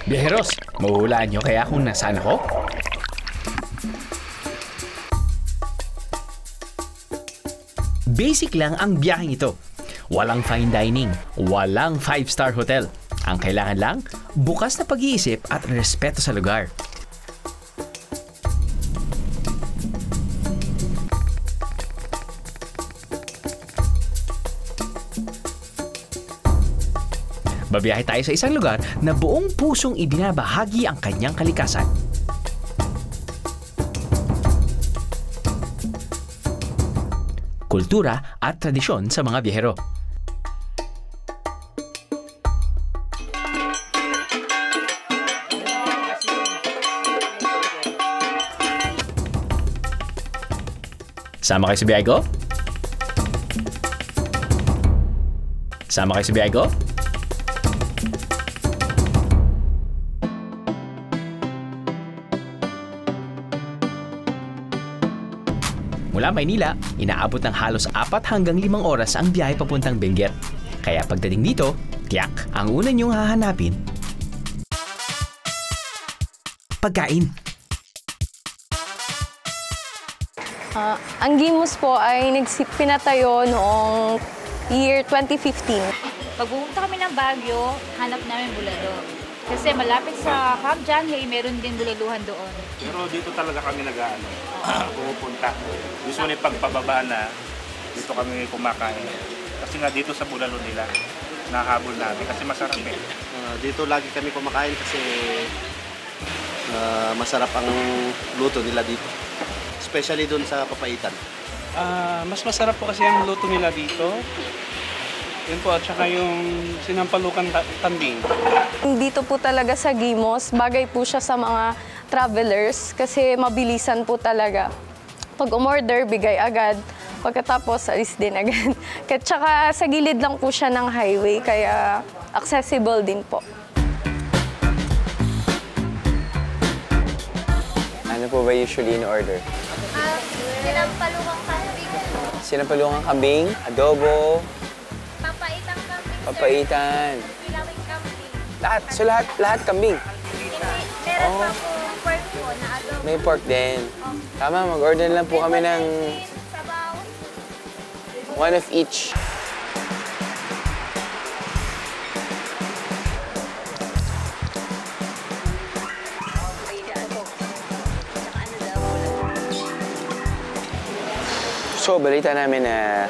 Biyeheros, mahuhulaan nyo kaya kung nasaan ako? Basic lang ang biyaheng ito. Walang fine dining, walang 5-star hotel. Ang kailangan lang, bukas na pag-iisip at respeto sa lugar. Babiyahe tayo sa isang lugar na buong pusong ibinabahagi ang kanyang kalikasan. Kultura at tradisyon sa mga biyahero. Sama kayo sa biyahe ko? Sama kayo sa biyahe ko? Mula Maynila, inaabot ng halos 4 hanggang 5 oras ang biyahe papuntang Benguet. Kaya pagdating dito, tiyak, ang una niyong hahanapin, pagkain. Ang Gimus po ay pinatayo noong year 2015. Pag pumunta kami ng Baguio, hanap namin bulalo. Kasi malapit sa Camp Janhay, meron din bulaluhan doon. Pero dito talaga kami pumupunta. Usually pagpababa na, dito kami kumakain. Kasi nga dito sa bulalo nila, nahabol namin kasi masarap eh. Dito lagi kami kumakain kasi masarap ang luto nila dito. Especially doon sa Papaitan. Mas masarap po kasi ang luto nila dito. Yun po, at saka yung sinampalukan kambing. Dito po talaga sa Gimus, bagay po siya sa mga travelers kasi mabilisan po talaga. Pag umorder, bigay agad. Pagkatapos, alis din agad. At saka sa gilid lang po siya ng highway, kaya accessible din po. Ano po ba usually in-order? Sinampalukang kambing. Sinampalukang kambing, adobo, Papaitang kambing, papaitan. Pilawing kambing. Lahat. So lahat kambing. Meron pa po pork po na adobo. May pork din. Tama, mag-order lang po kami ng Sabaw. one of each. So, balita namin na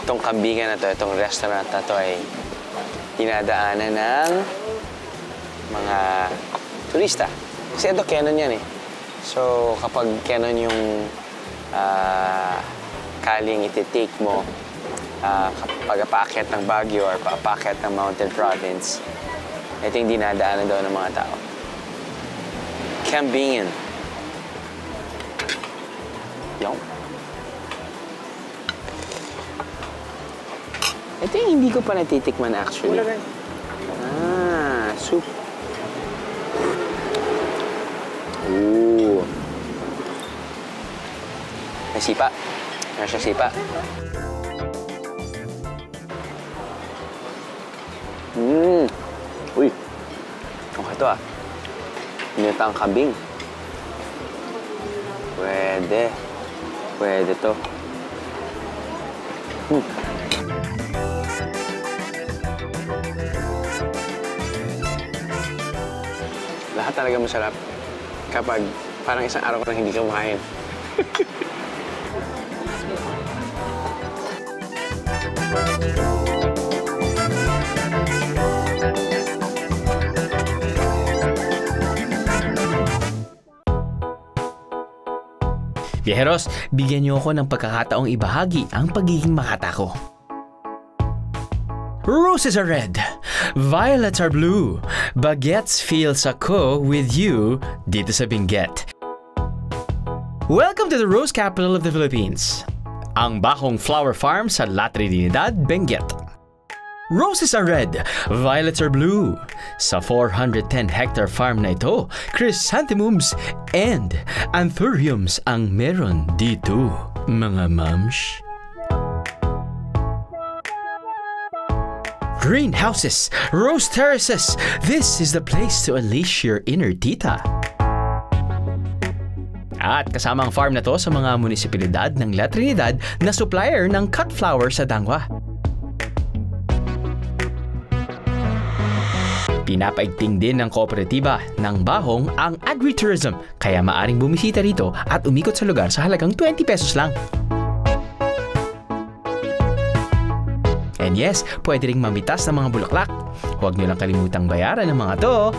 itong kambingan na to, itong restaurant na to ay dinadaanan ng mga turista. Kasi ito, Quezon yan eh. So, kapag Quezon yung kaling iti-take mo, kapag paakyat ng Baguio or paakyat ng Mountain Province, ito yung dinadaanan daw ng mga tao. Kambingan. Yung. Ito yung hindi ko pa natitikman actually. Soup. Ooh. May sipa. Meron siya sipa. Uy. Okay to ah. Minutang kambing. Pwede. Pwede to. Lahat talaga masarap kapag parang isang araw ko lang hindi kumain. Biyeheros, bigyan niyo ako ng pagkakataong ibahagi ang pagiging makata ko. Roses are red, violets are blue, bagets feels ako with you dito sa Benguet. Welcome to the Rose Capital of the Philippines, ang Bakong Flower Farm sa La Trinidad, Benguet. Roses are red, violets are blue. Sa 410-hectare farm na ito, chrysanthemums and anthuriums ang meron dito, mga mams. greenhouses, rose terraces. This is the place to unleash your inner tita. At kasama ang farm na to sa mga munisipalidad ng La Trinidad na supplier ng cut flower sa Dangwa. Pinapaigting din ng kooperatiba ng Bahong ang agritourism, kaya maaring bumisita rito at umikot sa lugar sa halagang 20 pesos lang. And yes, pwede ring mamitas ng mga bulaklak. Huwag nyo lang kalimutang bayaran ng mga to.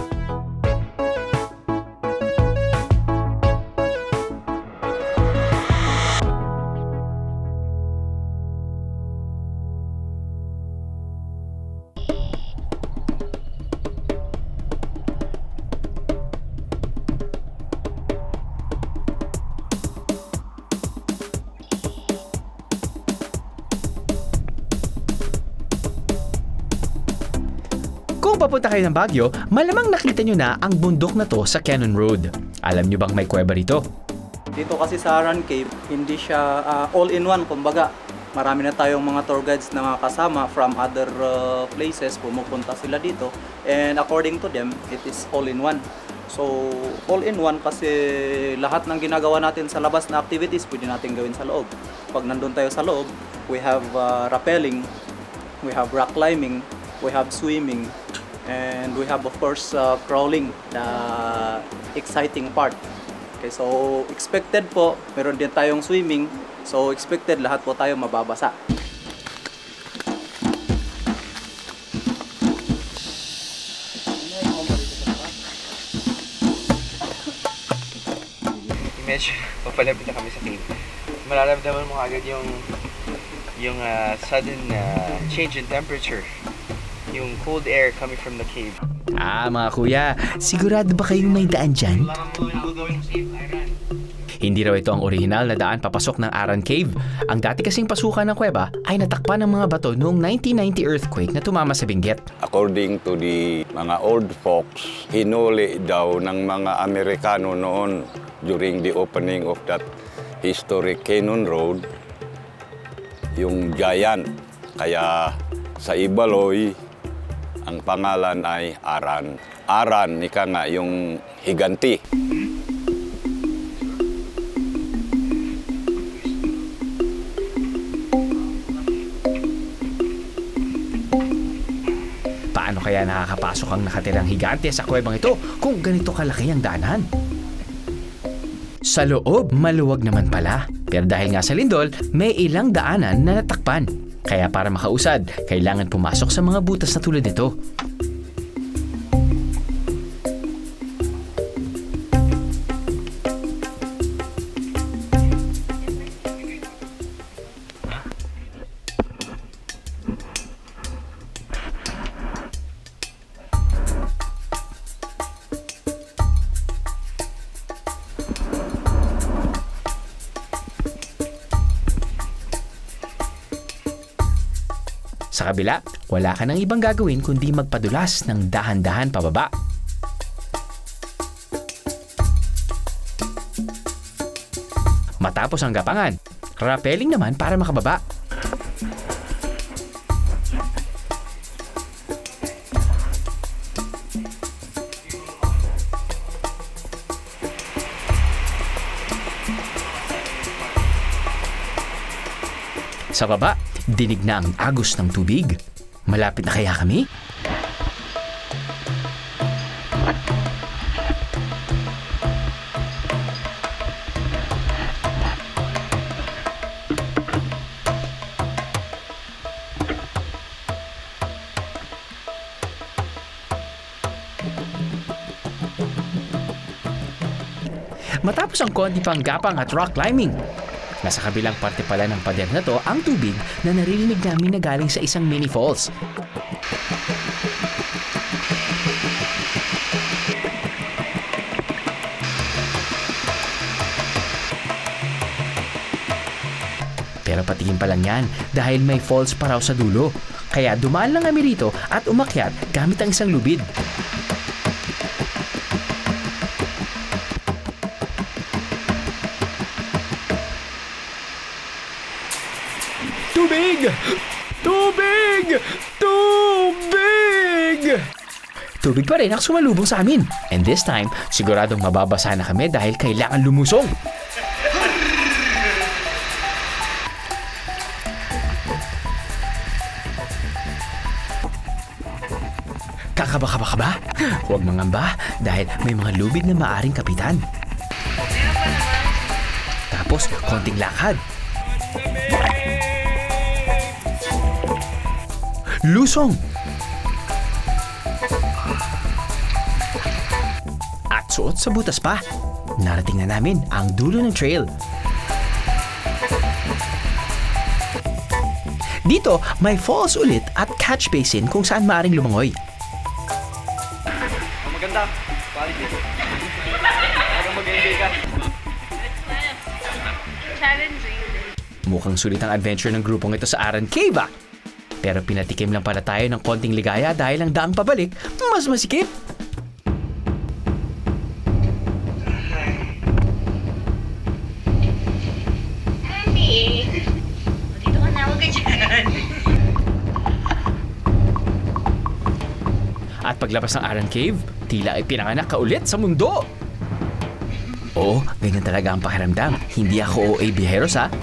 Kung papunta kayo ng Baguio, malamang nakita nyo na ang bundok na to sa Cannon Road. Alam nyo bang may kuweba rito? Dito kasi sa Aran Cave, hindi siya all-in-one, kumbaga. Marami na tayong mga tour guides na mga kasama from other places, pumupunta sila dito. And according to them, it is all-in-one. So, all-in-one kasi lahat ng ginagawa natin sa labas na activities, pwede natin gawin sa loob. Pag nandun tayo sa loob, we have rappelling, we have rock climbing, we have swimming, and we have of course crawling, the exciting part. Okay, so expected po, meron din tayong swimming, so expected lahat po tayo mababasa. Medyo papalapit na kami sa cave. Mararamdaman mo agad yung sudden change in temperature. Yung cold air coming from the cave. Mga kuya, sigurado ba kayong may daan dyan? Hindi raw ito ang orihinal na daan papasok ng Aran Cave. Ang dati kasing pasukan ng kuweba ay natakpan ng mga bato noong 1990 earthquake na tumama sa Benguet. According to the mga old folks, hinuli daw ng mga Amerikano noon during the opening of that historic Cannon Road, yung giant. Kaya sa Ibaloy, ang pangalan ay Aran. Aran, ika nga, yung higanti. Paano kaya nakakapasok ang nakatirang higante sa kuwebang ito kung ganito kalaki ang daanan? Sa loob, maluwag naman pala. Pero dahil nga sa lindol, may ilang daanan na natakpan. Kaya para makausad, kailangan pumasok sa mga butas na tulad nito. Sa kabila, wala ka nang ibang gagawin kundi magpadulas ng dahan-dahan pababa. Matapos ang gapangan, rappelling naman para makababa. Sa baba, dinig na ang agos ng tubig. Malapit na kaya kami? Matapos ang konti pang gapang at rock climbing, nasa kabilang parte pala ng pader na to ang tubig na naririnig namin na galing sa isang mini falls. Pero patingin pa lang yan dahil may falls pa raw sa dulo. Kaya dumaan lang kami rito at umakyat gamit ang isang lubid. Tubig! Tubig! Tubig! tubig pa rin ang sumalubong sa amin. And this time, siguradong mababasa na kami dahil kailangan lumusong. Kakaba-kaba ba? Huwag mangamba dahil may mga lubid na maaring kapitan. Tapos, konting lakad. Lusong! At suot sa butas pa. Narating na namin ang dulo ng trail. Dito, may falls ulit at catch basin kung saan maaring lumangoy. Maganda. Quality. Parang mag-enjoy ka. Challenging. Mukhang sulit ang adventure ng grupong ito sa Aran Cave. Pero pinatikim lang pala tayo ng konting ligaya dahil ang daang pabalik mas masikip. Mami! Dito ka na, huwag ka dyan. At paglabas ng Aran Cave, tila ay pinanganak ka ulit sa mundo. Oo, ganyan talaga ang pakiramdam. Hindi ako OA biheros ha.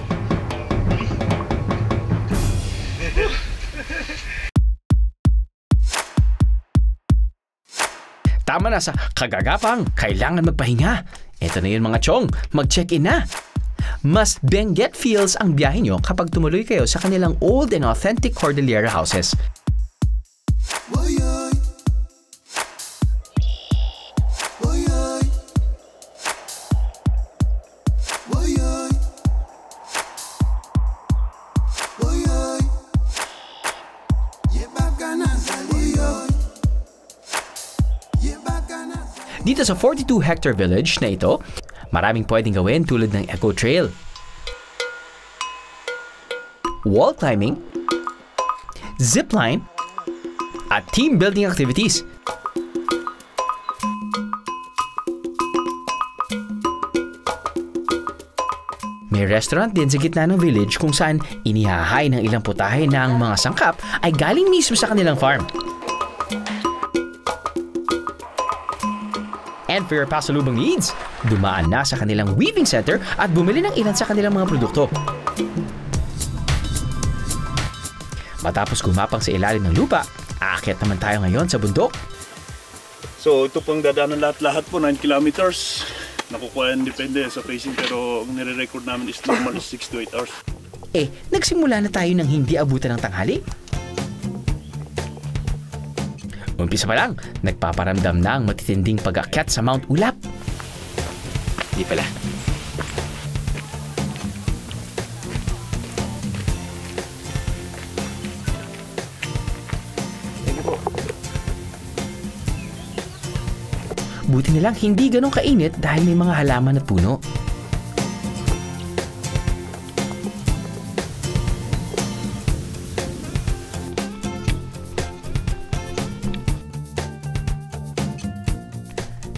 Tama na sa kagagapang, kailangan magpahinga. Eto na yun mga chong, mag-check-in na. Mas Benguet feels ang biyahe nyo kapag tumuloy kayo sa kanilang old and authentic Cordillera houses. Dito sa 42-hectare village na ito, maraming pwedeng gawin tulad ng eco trail, wall climbing, zipline, at team building activities. May restaurant din sa gitna ng village kung saan inihahay ng ilang putahe na ang mga sangkap ay galing mismo sa kanilang farm. And for your pasalubong needs, dumaan na sa kanilang weaving center at bumili ng ilan sa kanilang mga produkto. Matapos gumapang sa ilalim ng lupa, aakyat naman tayo ngayon sa bundok. So ito pong dadaanan lahat po 9 kilometers. Nakukuha yan depende sa pacing pero ang nire-record namin is normal 6 to 8 hours. Eh, nagsimula na tayo ng hindi abutan ng tanghali. Umpisa pa lang, nagpaparamdam na ang matitinding pag-akyat sa Mount Ulap. Di pala. Buti na lang hindi ganun kainit dahil may mga halaman at puno.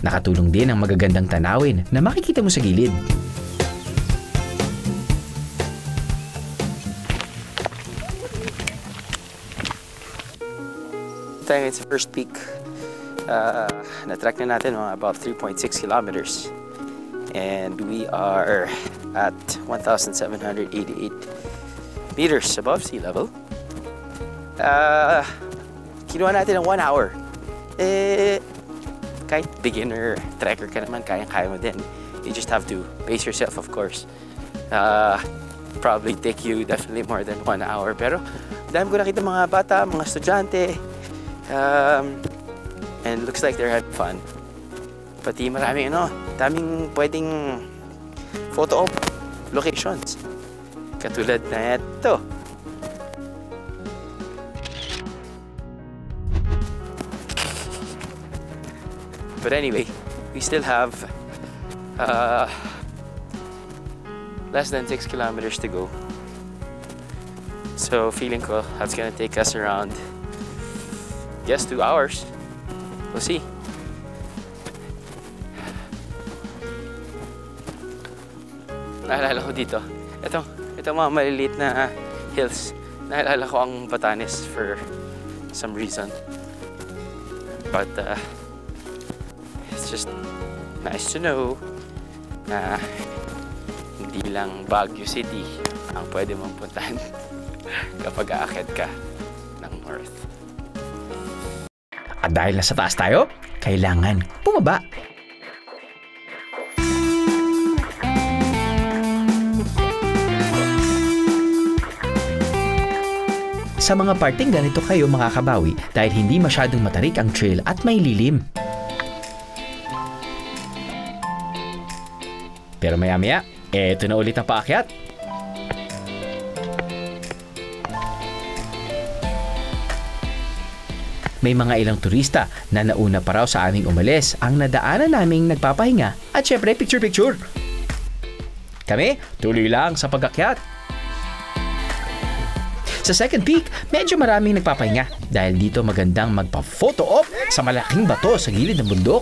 Nakatulong din ang magagandang tanawin na makikita mo sa gilid. It's the first peak. Na-track na natin mga about 3.6 kilometers. And we are at 1,788 meters above sea level. Kinuha natin ng 1 hour. Kahit beginner trekker ka naman, kayang-kaya mo din. You just have to pace yourself, of course. Probably take you definitely more than 1 hour. Pero dahil ko nakita mga bata, mga estudyante, and looks like they're having fun. Pati maraming daming pwedeng photo op locations. Katulad na ito. But anyway, we still have less than 6 kilometers to go. So feeling ko that's gonna take us around, guess 2 hours. We'll see. Naalala ko dito, ito mga maliliit na hills. Naalala ko ang Batanes for some reason. But it's just nice to know na hindi lang Baguio City ang pwede mong puntahan kapag aakyat ka ng north. At dahil nasa taas tayo, kailangan bumaba. Sa mga parting ganito kayo makakabawi dahil hindi masyadong matarik ang trail at may lilim. Pero maya-maya, eto na ulit ang paakyat. May mga ilang turista na nauna pa raw sa aming umalis ang nadaanan naming nagpapahinga at syempre picture-picture. Kami, tuloy lang sa pag-akyat. Sa second peak, medyo maraming nagpapahinga dahil dito magandang magpa-photo op sa malaking bato sa gilid ng bundok.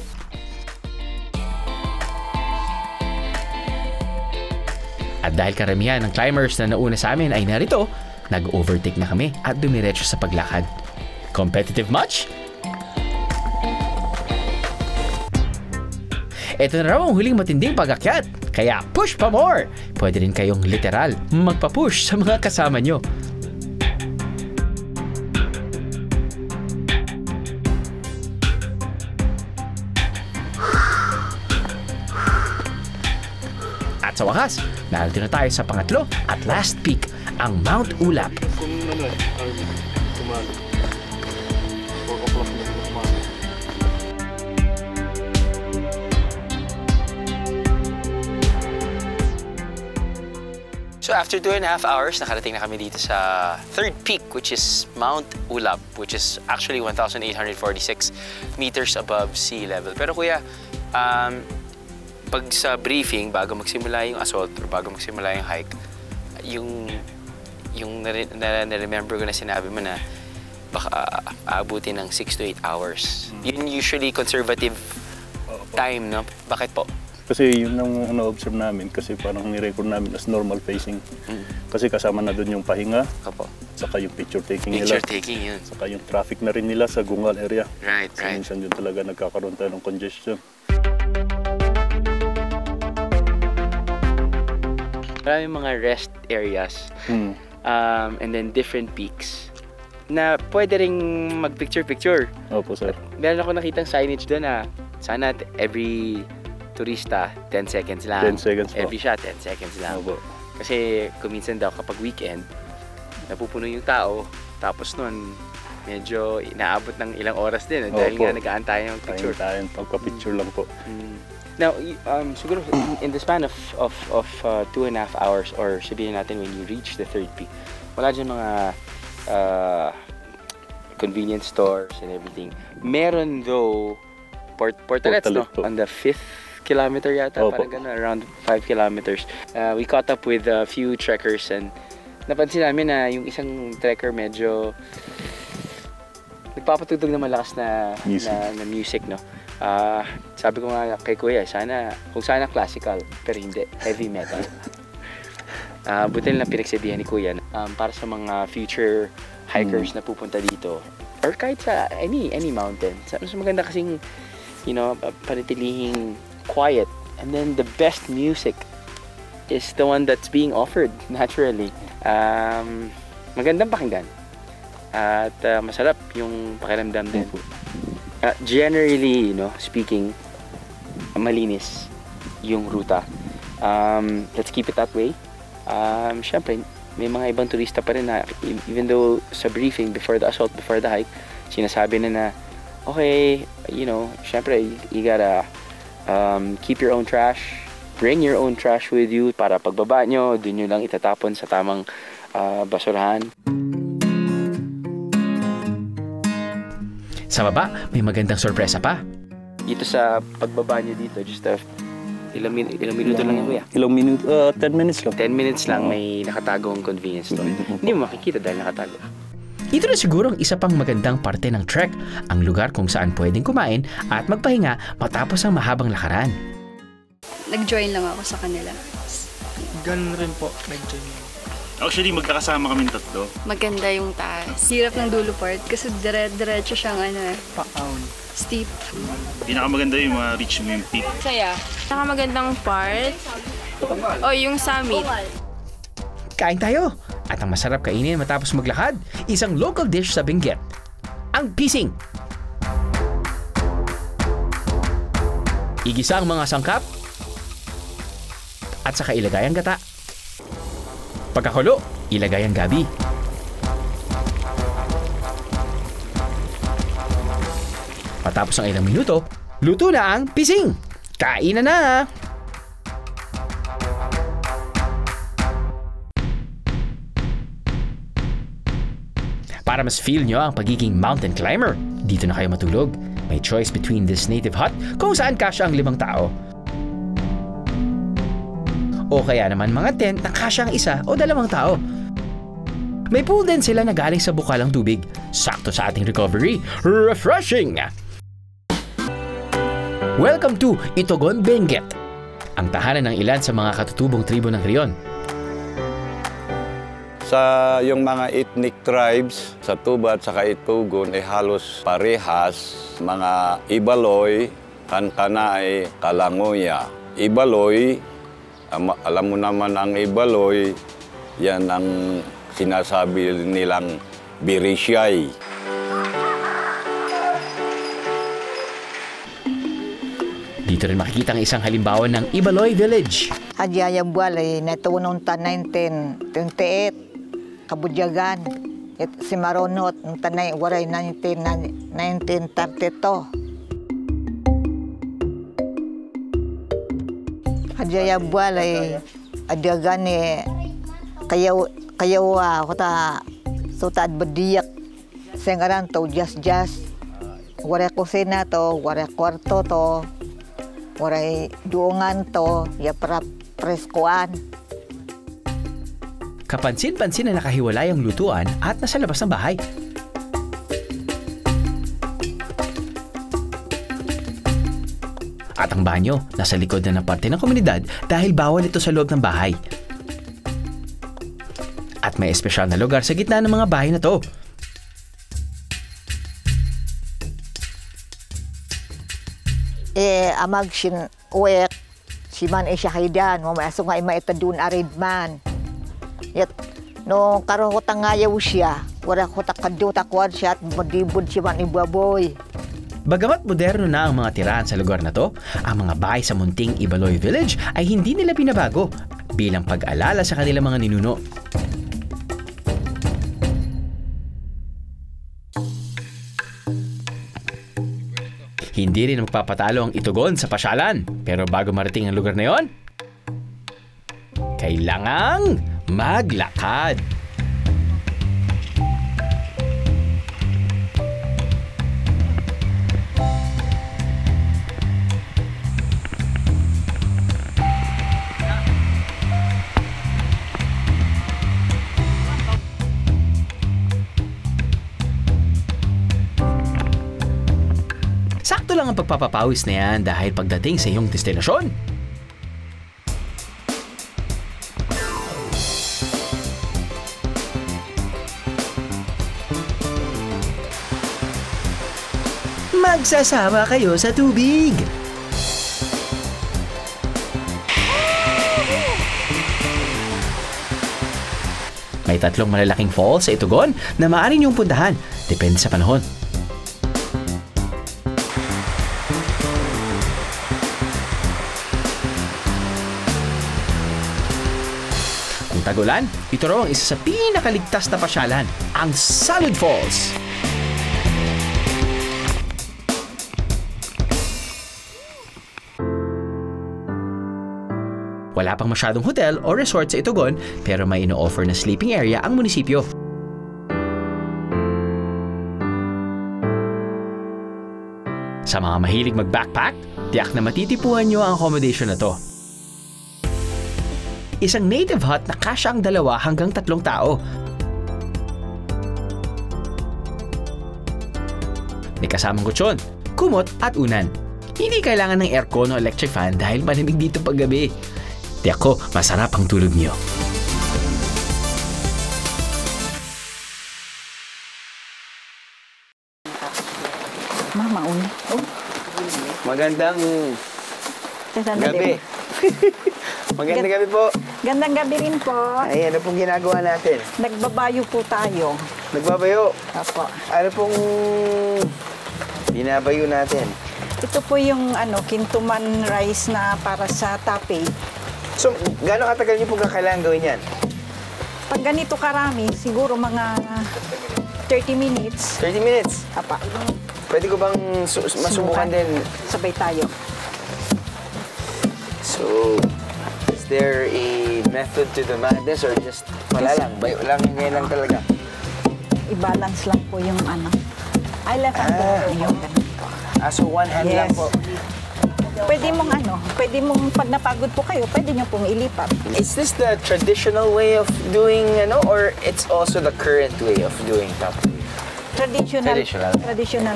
At dahil karamihan ng climbers na nauna sa amin ay narito, nag-overtake na kami at dumiretso sa paglakad. Competitive much? Ito na raw ang huling matinding pag-akyat, kaya push pa more! Pwede rin kayong literal magpa-push sa mga kasama nyo. At sa wakas, narito na tayo sa pangatlo at last peak, ang Mount Ulap. So after 2.5 hours, nakarating na kami dito sa third peak, which is Mount Ulap, which is actually 1,846 meters above sea level. Pero kuya, pag sa briefing, bago magsimula yung assault or bago magsimula yung hike, yung na-remember ko na sinabi mo na baka aabutin ng 6 to 8 hours. Yun usually conservative time, no? Bakit po? Kasi yun ang na-observe namin kasi parang ni-record namin as normal pacing. Kasi kasama na doon yung pahinga, saka yung picture taking nila. Picture taking, yun. Saka yung traffic na rin nila sa Gungal area. Right, so, right. Minsan yun talaga nagkakaroon tayo ng congestion. Maraming mga rest areas and then different peaks na pwede ring mag-picture-picture. Opo, sir. Meron ako nakitang signage doon na sana every turista 10 seconds lang. 10 seconds po. Every shot 10 seconds lang. Opo. Kasi kuminsan daw kapag weekend, napupuno yung tao, tapos nun medyo inaabot ng ilang oras din dahil nga nag-aantay ng picture. Tayo, pagka-picture lang po. Now, siguro in the span of 2.5 hours or sabihin natin when you reach the third peak, wala dyan mga convenience stores and everything. Meron though portalets, no? On the 5th kilometer yata, parang gano'n, around 5 kilometers. We caught up with a few trekkers and napansin namin na yung isang trekker medyo nagpapatugtog na malakas na music, no? Sabi ko nga kay Kuya, kung sana classical, pero hindi, heavy metal. Buti lang pinagsabihan ni Kuya para sa mga future hikers na pupunta dito or kahit sa any mountain. Mas maganda kasing, panitilihing quiet, and then the best music is the one that's being offered naturally. Magandang pakinggan at masarap yung pakiramdam din. Generally, speaking, malinis yung ruta. Let's keep it that way. Siyempre, may mga ibang turista pa rin na even though sa briefing before the assault, before the hike, sinasabi na okay, siyempre, you gotta keep your own trash, bring your own trash with you para pagbaba nyo, dun nyo lang itatapon sa tamang basurahan. Sa baba, may magandang sorpresa pa. Dito sa pagbaba nyo dito, just ilang minuto lang yan, Kuya? Ilang minuto? 10 minutes lang. 10 minutes lang, may nakatagong convenience store. Hindi mo makikita dahil nakatago. Ito na siguro ang isa pang magandang parte ng trek, ang lugar kung saan pwedeng kumain at magpahinga matapos ang mahabang lakaran. Nag-join lang ako sa kanila. Ganun rin po, nag-join lang. Actually, magkakasama kami tatlo. Maganda yung taas. Hirap ng dulo part kasi diretso siyang steep. Pinakamaganda yung mga reach mo yung peak. Saya. Pinakamagandang part, yung summit. Kain tayo! At ang masarap kainin matapos maglakad, isang local dish sa Benguet, ang pising. Igisa ang mga sangkap at saka ilagay ang gata. Pagkakulo, ilagay ang gabi. Matapos ang ilang minuto, luto na ang pising. Kain na! Para mas feel nyo ang pagiging mountain climber, dito na kayo matulog. May choice between this native hut kung saan kasya ang 5 tao. O kaya naman mga tent na kasya ang 1 o 2 tao. May pool din sila na galing sa bukalang tubig. Sakto sa ating recovery. Refreshing! Welcome to Itogon, Benguet, ang tahanan ng ilan sa mga katutubong tribo ng Rion. Sa yung mga ethnic tribes sa Tuba at saka Itugon ay halos parehas. Mga Ibaloy, Kankanay, Kalangoya. Ibaloy, alam mo naman ang Ibaloy, yan ang sinasabi nilang Birisiyay. Dito rin makikita ang isang halimbawa ng Ibaloy Village. Hadyaya Buwalay, natunong ta 1928, Kabudyagan. Si Maronot, ng tanay, waray 1932. Hadyaya Buwalay, adyagan kayaw kota sutad bediyak. Sengaran to, just. Waray kusina to, waray kwarto to, waray duungan to, para preskuan. Kapansin-pansin na nakahiwalay ang lutuan at nasa labas ng bahay. At ang banyo nasa likod na ng parte ng komunidad dahil bawal ito sa loob ng bahay. At may espesyal na lugar sa gitna ng mga bahay na to. Amag sin uwek, si man siya kaidan, mamaso nga maitadun aridman. Yat, no karo ko tangayaw siya, wala ko takadutakwad siya at madibod siya man ibaboy. Bagamat moderno na ang mga tirahan sa lugar na to, ang mga bahay sa munting Ibaloy Village ay hindi nila binabago bilang pag-alala sa kanilang mga ninuno. Hindi rin magpapatalo ang Itugon sa pasyalan. Pero bago marating ang lugar na yon, kailangang maglakad. Sakto lang ang pagpapapawis na yan dahil pagdating sa iyong destinasyon, magsasama kayo sa tubig. May 3 malalaking falls sa Itugon na maaari niyong puntahan, depende sa panahon. Kung tag-ulan, ito raw ang isa sa pinakaligtas na pasyalan, ang Salud Falls. Wala pang masyadong hotel o resort sa Itugon pero may ino-offer na sleeping area ang munisipyo. Sa mga mahilig mag-backpack, tiyak na matitipuhan nyo ang accommodation na to. Isang native hut na kasya ang 2 hanggang 3 tao. May kasamang kutsyon, kumot at unan. Hindi kailangan ng aircon o electric fan dahil malamig dito paggabi. Tiyak ko, masarap ang tulog niyo. Mama, Magandang gabi. Magandang gabi po. Gandang gabi rin po. Ay, ano pong ginagawa natin? Nagbabayo po tayo. Nagbabayo? Apo. Ano pong binabayo natin? Ito po yung kintuman rice na para sa tape. So, gaano katagal niyo po kailangan gawin yan? Pag ganito karami, siguro mga 30 minutes. 30 minutes? Apa. Pwede ko bang masubukan din? Sabay tayo. So, is there a method to the madness or just wala lang? Bayo lang, ngayon lang talaga? I-balance lang po yung I left hand yung so one hand lang po. Pwede mong pag napagod po kayo, pwede nyo pong ilipat. Is this the traditional way of doing, or it's also the current way of doing tapoy? Traditional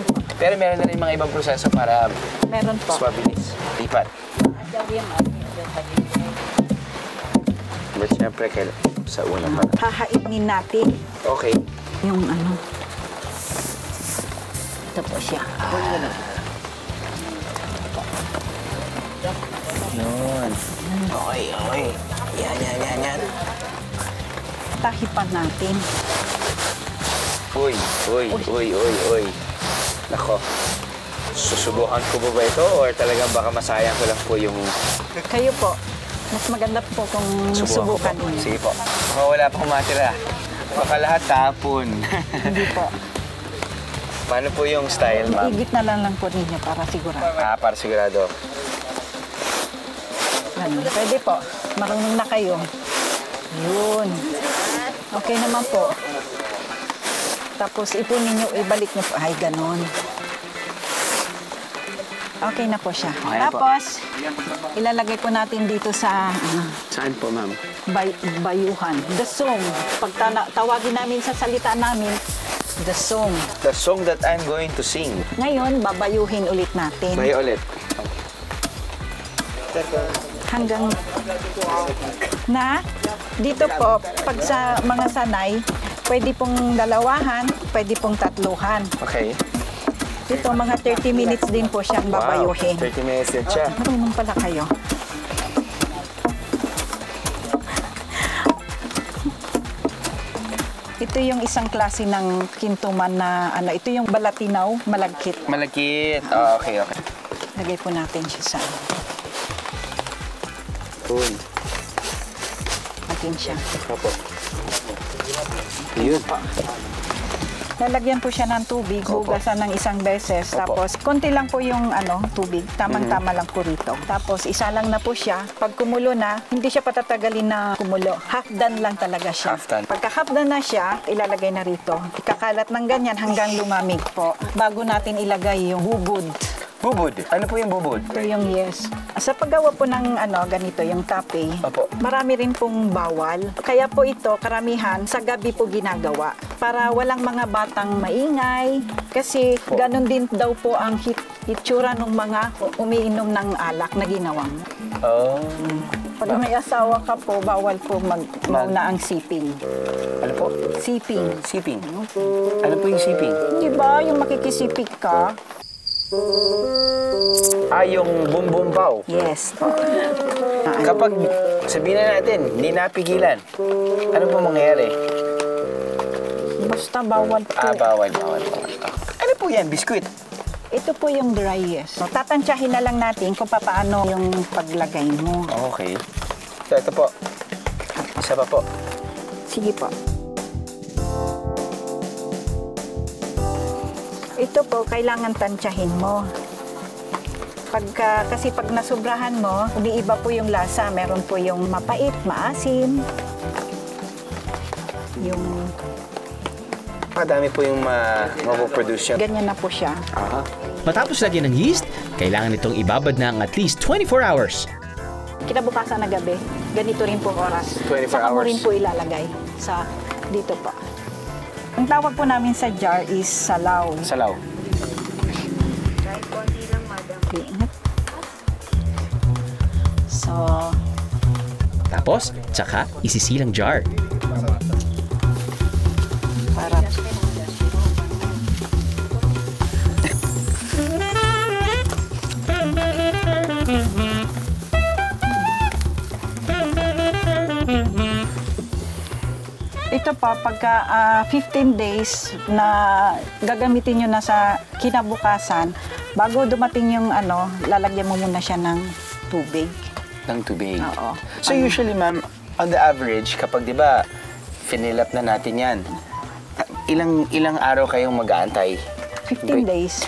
po. Pero meron na rin mga ibang proseso para meron po. Mas mabilis. Lipat. But syempre, sa una pa. Hahainin natin. Okay. Yung ito po siya. Yun. Okay. Yan. Tahipan natin. Uy. Nako. Susubukan ko ba ito or talagang baka masayang ko lang po yung... Kayo po. Mas maganda po kung subukan niyo. Sige po. Baka wala pang matira. Baka lahat tapon. Hindi po. Paano po yung style, ma'am? Igit na lang po ninyo para sigurado. Para sigurado. Pwede po. Marunong na kayo. Yun. Okay naman po. Tapos ipunin nyo, ibalik nyo po. Ay, ganon. Okay na po siya. Okay Tapos, ilalagay po natin dito sa... Saan po, ma'am? Bayuhan. The song. Pag tawagin namin sa salita namin, the song. The song that I'm going to sing. Ngayon, babayuhin ulit natin. Bayo ulit. Hanggang na dito po, pag sa mga sanay, pwede pong dalawahan, pwede pong tatluhan. Okay. Dito, mga 30 minutes din po siyang babayuhin. 30 minutes din siya. Marunong pala kayo. Ito yung isang klase ng kintuman na ito yung balatinaw, malagkit. Malagkit. Okay. Lagay po natin siya sa... Cool. Natin siya. Opo. Yun. Lalagyan po siya ng tubig, hugasan ng isang beses. Tapos, konti lang po yung tubig. Tamang-tama lang po rito. Tapos, isa lang na po siya. Pag kumulo na, hindi siya patatagalin na kumulo. Half done lang talaga siya. Half done. Pagka half done na siya, ilalagay na rito. Ikakalat ng ganyan hanggang lumamig po. Bago natin ilagay yung bubud. Bubud? Ano po yung bubud? Ito yung Sa paggawa po ng ganito, yung tape, marami rin pong bawal. Kaya po ito, karamihan, sa gabi po ginagawa. Para walang mga batang maingay. Kasi ganun din daw po ang itsura ng mga umiinom ng alak na ginawang. Pag may asawa ka po, bawal po mauna ang siping. Ano po? Siping. Siping? Ano po yung siping? Di ba yung makikisipig ka? Yung bumbumpaw? Yes. Kapag, sabihin na natin, hindi napigilan, ano po mangyayari? Basta bawal po. Bawal. Ano po yan? Biskuit? Ito po yung dry, yes. Tatansyahin na lang natin kung paano yung paglagay mo. Okay. So, ito po. Isa pa po. Sige po. Ito po, kailangan tansyahin mo. Kasi pag nasubrahan mo, umiiba po yung lasa. Meron po yung mapait, maasim. Yung... Madami po yung mapoproduce yun. Ganyan na po siya. Matapos lagyan ng yeast, kailangan itong ibabad ng at least 24 hours. Kinabukasan na gabi, ganito rin po oras. 24 Saka mo hours. rin po ilalagay sa dito po. Ang tawag po namin sa jar is salaw. Salaw. Kahit konti lang, madam. Ingat. So... Tapos, tsaka isisilang jar. Para... Ito pa, pagka 15 days na gagamitin nyo na sa kinabukasan, bago dumating yung lalagyan mo muna siya ng tubig. Ng tubig? Oo. So usually, ma'am, on the average, kapag di ba, finilap na natin yan, ilang araw kayong mag-aantay? 15 days.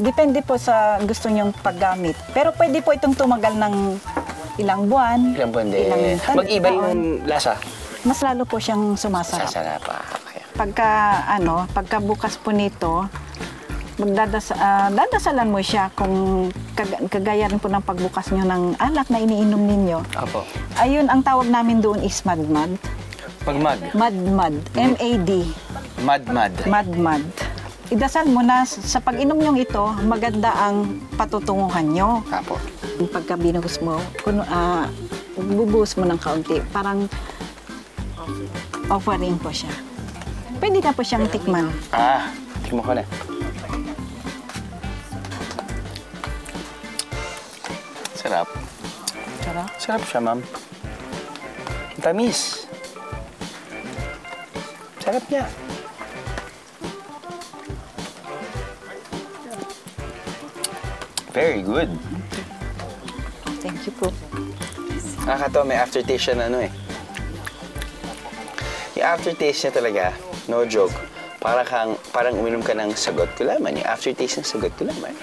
Depende po sa gusto nyong paggamit. Pero pwede po itong tumagal ng ilang buwan. Ilang buwan din. Mag-iba yung lasa? Mas lalo po siyang sumasarap. Sasarap pa. Pagka bukas po nito, dadasalan mo siya kung kagaya rin po ng pagbukas nyo ng alak na iniinom ninyo. Apo. Ayun, ang tawag namin doon is madmad. Pagmad? Madmad. M-A-D. Madmad. Madmad. Idasal mo na sa pag-inom nyong ito, maganda ang patutunguhan nyo. Apo. Pagka binuhos mo, bubuhos mo ng kaunti. Parang offering po siya. Pwede na po siyang tikman. Tikman ko na. Sarap. Sarap? Sarap siya, ma'am. Tamis. Sarap niya. Very good. Thank you po. Nakakatawa, may aftertaste siya na Yung aftertaste niya talaga, no joke, parang uminom ka ng sagot gulaman. Yung aftertaste ng sagot gulaman.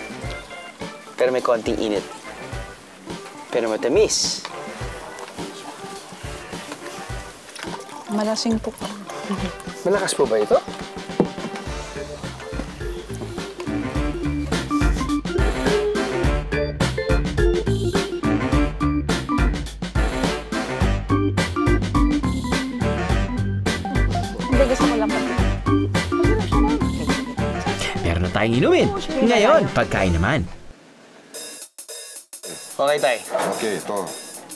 Pero may konting init. Pero matamis. Malasing po pa. Malakas po ba ito? Hindi, gusto ko lang pa. Meron na tayong inumin. Ngayon, pagkain naman. Okay, tay. Okay, ito.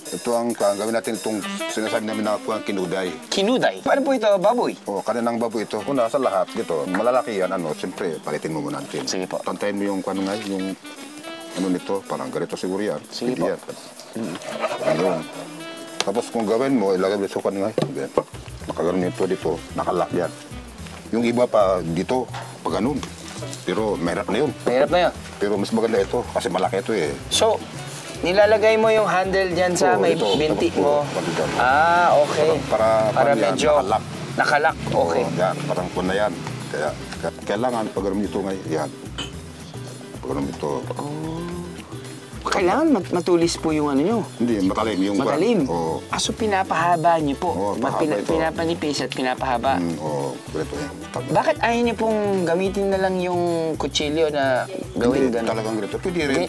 Ito ang gawin natin itong sinasabi namin na kinuday. Kinuday? Paano po ito, baboy? Oo, kaninang baboy ito. Una, sa lahat, dito, malalaki yan, siyempre, palitin mo muna natin. Sige po. Tantayin mo yung yung nito, parang ganito siguro yan. Sige po. Ayun. Tapos kung gawin mo, ilagay mo sa kanungay. Nakaganon ito dito, nakalak yan. Yung iba pa dito, pa ganun. Pero mahirap na yun. Mahirap na yun? Pero mas maganda ito, kasi malaki ito eh. So, nilalagay mo yung handle dyan sa may binti mo. Okay. Para medyo nakalak. Okay. Yan, parang po na yan. Kaya kailangan pag-aram nito ngayon, yan. Pag-aram nito. Kailangan matulis po yung nyo? Hindi, matalim. Matalim? So pinapahaba nyo po? Pinapanipis at pinapahaba? Ganito yan. Bakit ayaw nyo pong gamitin na lang yung kutsilyo na gawin gano'n? Talagang ganito. Pwede rin.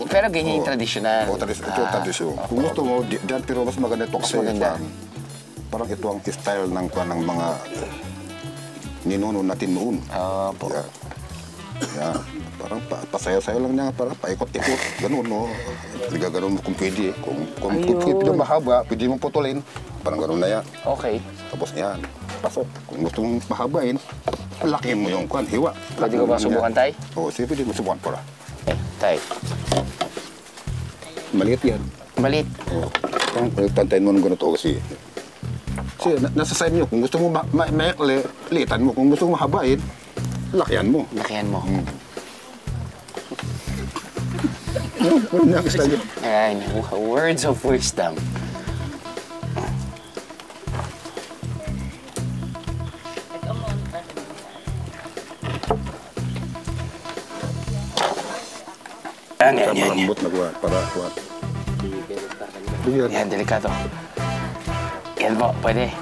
Pero ganyan yung tradisyonal? Ito yung tradisyon. Kung gusto mo, dyan, pero mas maganda ito kasi parang ito ang style ng mga ninuno natin noon. Parang pasayaw-sayaw lang niya, parang paikot-ikot, ganun, no? Gaganon mo kung pwede. Kung pwede mahaba, pwede mong putulin, parang ganun na yan. Okay. Tapos yan, pasok. Kung gusto mong mahabain, lakihin mo yung hiwa. Pwede ko ba subukan, tay? Oo, sige, pwede mo subukan para. Tay. Maliit yan. Maliit? Oo. Tantayin mo ng ganito kasi. Kasi nasa side nyo, kung gusto mo liitan mo, kung gusto mo mahabain, lakihan mo. Lakihan mo. Ayan, words of wisdom. Yan. Malambot na kuha, para kuha. Yan, delikato. Yan po, pwede.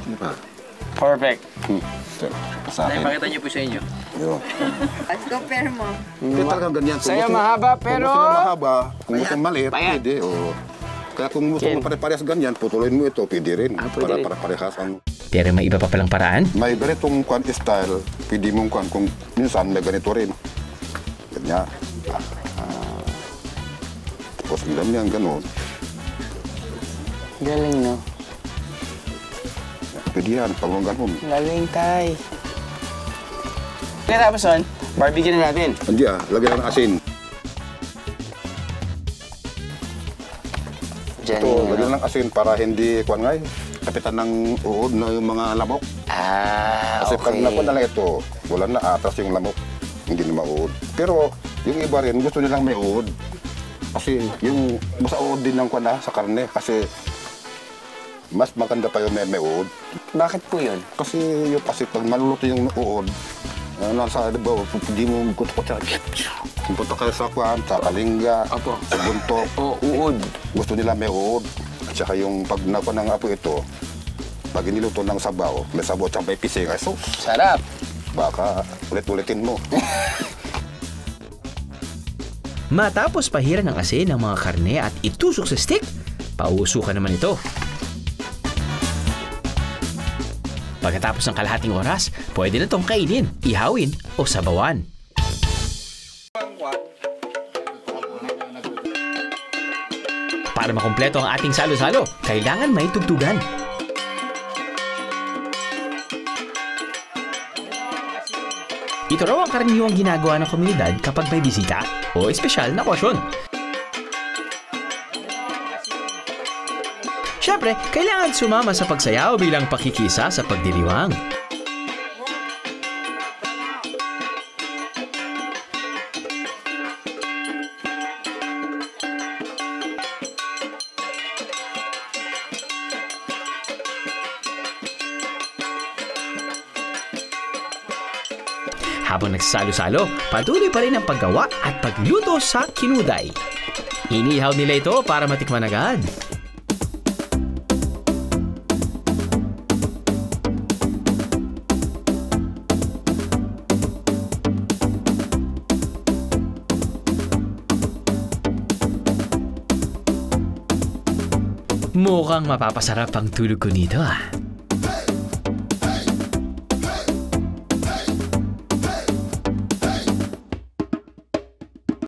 Sino pa? Perfect. Sa akin. Pakita niyo po sa inyo. Let's compare mo. Hindi talagang ganyan. Sa'yo mahaba, pero... Kung gusto mo mahaba, kung gusto mo maliit, pwede. Kaya kung gusto mo pare-parehas ganyan, putulin mo ito, pwede rin. Para parehas ang... Pero may iba pa palang paraan? May ganitong style, pwede mong kung minsan may ganito rin. Ganyan. Tapos ilam niya gano'n. Galing, no? Pwede yan, pag mong gano'n. Galing, tay. Kaya tapos nun, barbecue na natin. Hindi lagyan ng asin. Diyan Ito, yung lagyan ng asin para hindi kuwan ngay. Kapitan ng uod na yung mga lamok. Kasi pag nakuha na lang ito, wala na atras yung lamok. Hindi na mauod. Pero yung iba rin, gusto nilang may uod. Kasi yung basta uod din ng kuwan sa karne. Kasi mas maganda pa yung may uod. Bakit po yun? Kasi pag maluluto yung uod, nasa diba, hindi mo kutukot siya. Punta kayo sa kuwan, sa kalingga, sa buntok. Uod. Gusto nila may uod. At saka yung pag nakuha ng apo ito, pag iniluto ng sabaw, may sabaw at may pising, ay sus. Sarap. Baka ulit-ulitin mo. Matapos pahiran ng asin ng mga karne at itusok sa stick, pausukan naman ito. Pagkatapos ng kalahating oras, pwede na itong kainin, ihawin o sabawan. Para makumpleto ang ating salo-salo, kailangan may tugtugan. Ito raw ang karaniwang ginagawa ng komunidad kapag may bisita o espesyal na okasyon. Siyempre, kailangan sumama sa pagsayaw bilang pakikisa sa pagdiriwang. Habang nagsasalo-salo, patuloy pa rin ang paggawa at pagluto sa kinuday. Inihaw nila ito para matikman agad. Mukhang mapapasarap ang tulog ko nito.